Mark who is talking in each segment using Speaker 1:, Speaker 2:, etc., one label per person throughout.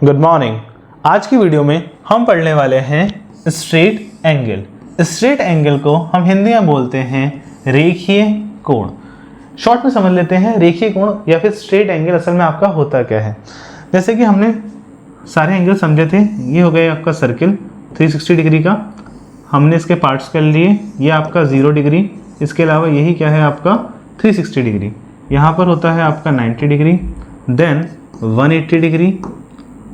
Speaker 1: Good morning. आज की video में हम पढ़ने वाले हैं स्ट्रेट एंगल। स्ट्रेट एंगल को हम हिंदी में बोलते हैं रेखीय कोण। शॉर्ट में समझ लेते हैं रेखीय कोण या फिर स्ट्रेट एंगल असल में आपका होता क्या है। जैसे कि हमने सारे एंगल समझे थे, ये हो गया आपका सर्किल 360 डिग्री का, हमने इसके पार्ट्स कर लिए। ये आपका 0 डिग्री, इसके अलावा यही क्या है आपका 360 डिग्री। यहाँ पर होता है आपका 90 डिग्री, देन 180 डिग्री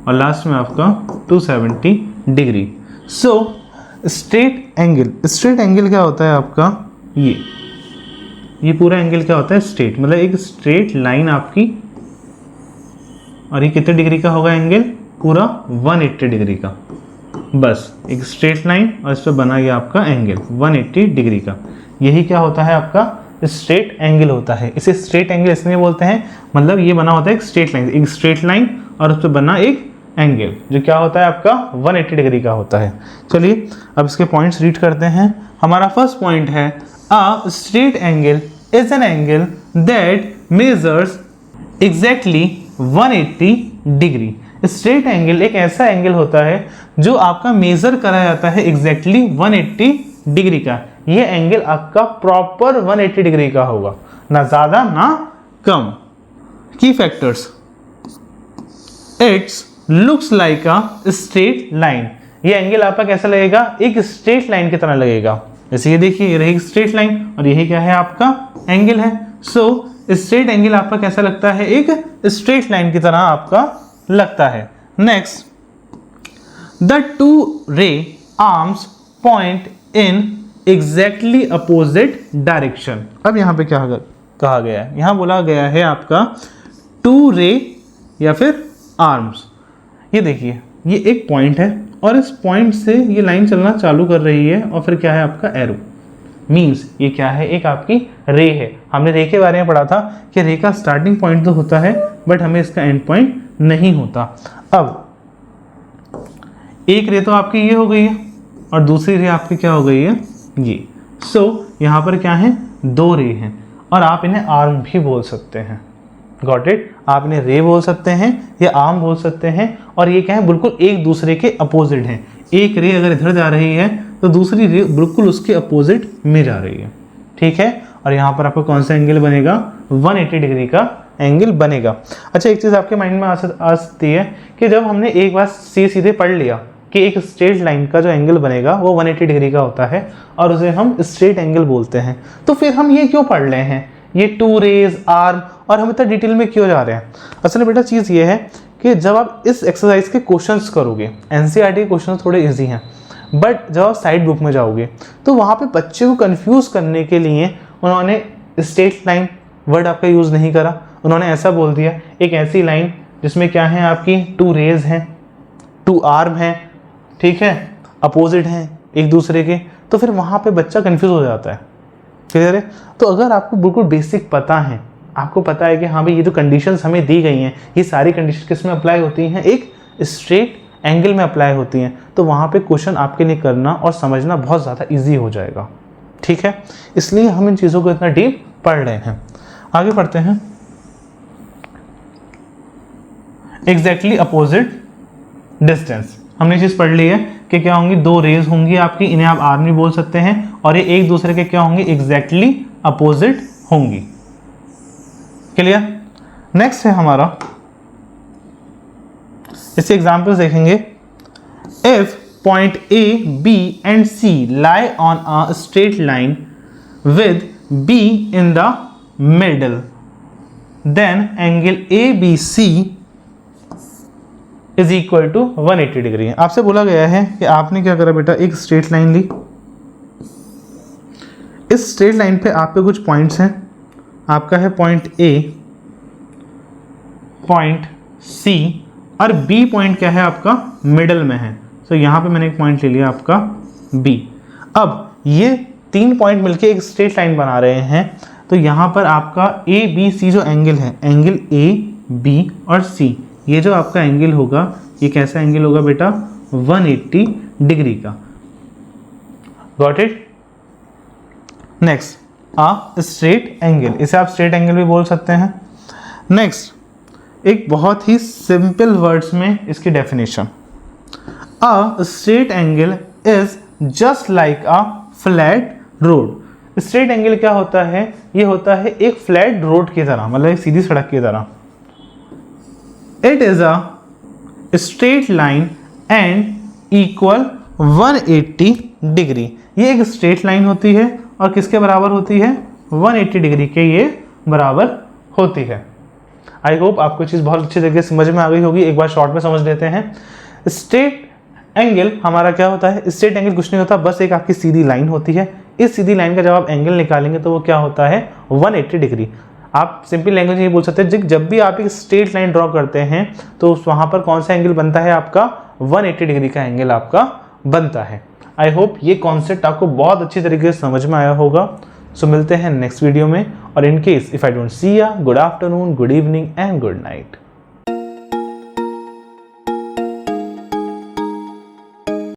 Speaker 1: और लास्ट में आपका 270 डिग्री। सो स्ट्रेट एंगल क्या होता है आपका, ये पूरा एंगल क्या होता है स्ट्रेट, मतलब एक स्ट्रेट लाइन आपकी, और ये कितने डिग्री का होगा एंगल, पूरा 180 डिग्री का। बस एक स्ट्रेट लाइन और इस पर बना गया आपका एंगल 180 डिग्री का। यही क्या होता है आपका स्ट्रेट एंगल होता है। इसे स्ट्रेट एंगल इसलिए बोलते हैं, मतलब ये बना होता है एक स्ट्रेट लाइन और उस पर बना एक एंगल जो क्या होता है आपका 180 डिग्री का होता है। चलिए अब इसके पॉइंट्स रीड करते हैं। हमारा फर्स्ट पॉइंट है a straight angle is an angle that measures exactly 180 degree. Straight angle एक ऐसा एंगल होता है जो आपका मेजर करा जाता है एग्जैक्टली 180 डिग्री का। ये एंगल आपका प्रॉपर 180 डिग्री का होगा, ना ज़्यादा ना कम। की factors, it's looks like a straight line. ये एंगल आपका कैसा लगेगा, एक स्ट्रेट लाइन की तरह लगेगा। जैसे ये देखिए, ये रही स्ट्रेट लाइन और यही क्या है आपका एंगल है। सो स्ट्रेट एंगल आपका कैसा लगता है, एक स्ट्रेट लाइन की तरह आपका लगता है। नेक्स्ट, द टू रे arms point in exactly opposite direction. अब यहाँ पे क्या कहा गया है, यहाँ बोला गया है आपका टू रे या फिर आर्म्स। ये देखिए, ये एक पॉइंट है और इस पॉइंट से ये लाइन चलना चालू कर रही है और फिर क्या है आपका एरो। मीन्स ये क्या है, एक आपकी रे है। हमने रे के बारे में पढ़ा था कि रे का स्टार्टिंग पॉइंट तो होता है बट हमें इसका एंड पॉइंट नहीं होता। अब एक रे तो आपकी ये हो गई है और दूसरी रे आपकी क्या हो गई है, ये। सो यहाँ पर क्या है, दो रे हैं और आप इन्हें आर्म भी बोल सकते हैं। Got it. आप इन्हें रे बोल सकते हैं या आर्म बोल सकते हैं। और ये क्या है, बिल्कुल एक दूसरे के अपोजिट हैं। एक रे अगर इधर जा रही है तो दूसरी रे बिल्कुल उसके अपोजिट में जा रही है, ठीक है। और यहाँ पर आपका कौन सा एंगल बनेगा, 180 डिग्री का एंगल बनेगा। अच्छा, एक चीज़ आपके माइंड में आ सकती है कि जब हमने एक बार सीधे पढ़ लिया कि एक स्ट्रेट लाइन का जो एंगल बनेगा वो 180 डिग्री का होता है और उसे हम स्ट्रेट एंगल बोलते हैं, तो फिर हम ये क्यों पढ़ रहे हैं, ये टू रेज आर्म, और हम इतना डिटेल में क्यों जा रहे हैं। असल में बेटा चीज़ ये है कि जब आप इस एक्सरसाइज के क्वेश्चंस करोगे, एनसीईआरटी के क्वेश्चन थोड़े इजी हैं, बट जब आप साइड बुक में जाओगे तो वहाँ पे बच्चे को कंफ्यूज करने के लिए उन्होंने स्ट्रेट लाइन वर्ड आपका यूज़ नहीं करा। उन्होंने ऐसा बोल दिया, एक ऐसी लाइन जिसमें क्या है आपकी टू रेज हैं, टू आर्म हैं, ठीक है, अपोजिट हैं एक दूसरे के, तो फिर वहाँ पे बच्चा कंफ्यूज हो जाता है। क्लियर है। तो अगर आपको बिल्कुल बेसिक पता है, आपको पता है कि हाँ भाई ये जो कंडीशंस हमें दी गई हैं, ये सारी कंडीशन किस में अप्लाई होती हैं, एक स्ट्रेट एंगल में अप्लाई होती हैं, तो वहाँ पे क्वेश्चन आपके लिए करना और समझना बहुत ज़्यादा ईजी हो जाएगा, ठीक है। इसलिए हम इन चीज़ों को इतना डीप पढ़ रहे हैं। आगे पढ़ते हैं। एग्जैक्टली अपोजिट डिस्टेंस, हमने चीज़ पढ़ ली है कि क्या होंगी, दो रेज होंगी आपकी, इन्हें आप आर्म भी बोल सकते हैं, और ये एक दूसरे के क्या होंगे, एग्जैक्टली अपोजिट होंगी। क्लियर। नेक्स्ट है हमारा, इससे एग्जांपल्स देखेंगे। If point A B and C lie on a straight line with B in the middle, then angle A B C is equal to 180 degree. आपसे बोला गया है कि आपने क्या करा बेटा, एक स्ट्रेट लाइन ली, इस स्ट्रेट लाइन पे आप पे कुछ पॉइंट्स हैं, आपका है पॉइंट ए, पॉइंट सी और बी पॉइंट क्या है आपका मिडल में है। तो यहाँ पे मैंने एक पॉइंट ले लिया आपका बी। अब ये तीन पॉइंट मिलके एक स्ट्रेट लाइन बना रहे हैं, तो यहाँ पर आपका ए बी सी जो एंगल है, एंगल ए बी और सी, ये जो आपका एंगल होगा ये कैसा एंगल होगा बेटा, 180 डिग्री का। Got it. Next, straight angle, इसे आप स्ट्रेट एंगल भी बोल सकते हैं। नेक्स्ट, एक बहुत ही सिंपल वर्ड्स में इसकी definition, a straight angle is just like a flat road. Straight angle क्या होता है? ये होता है एक फ्लैट रोड की तरह, मतलब एक सीधी सड़क की तरह। It is a straight line and equal 180 degree. ये एक स्ट्रेट लाइन होती है और किसके बराबर होती है? 180 डिग्री के ये बराबर होती है। आई होप आपको चीज़ बहुत अच्छी तरीके से समझ में आ गई होगी। एक बार शॉर्ट में समझ लेते हैं। स्ट्रेट एंगल हमारा क्या होता है? स्ट्रेट एंगल कुछ नहीं होता, बस एक आपकी सीधी लाइन होती है। इस सीधी लाइन का जब आप एंगल निकालेंगे तो वो क्या होता है? 180 डिग्री। आप सिंपल लैंग्वेज ये बोल सकते हैं, जब भी आप एक स्ट्रेट लाइन ड्रॉ करते हैं तो वहाँ पर कौन सा एंगल बनता है आपका? 180 डिग्री का एंगल आपका बनता है। आई होप ये कॉन्सेप्ट आपको बहुत अच्छी तरीके से समझ में आया होगा। सो मिलते हैं नेक्स्ट वीडियो में, और in case if I don't see ya, good afternoon, good evening and good night.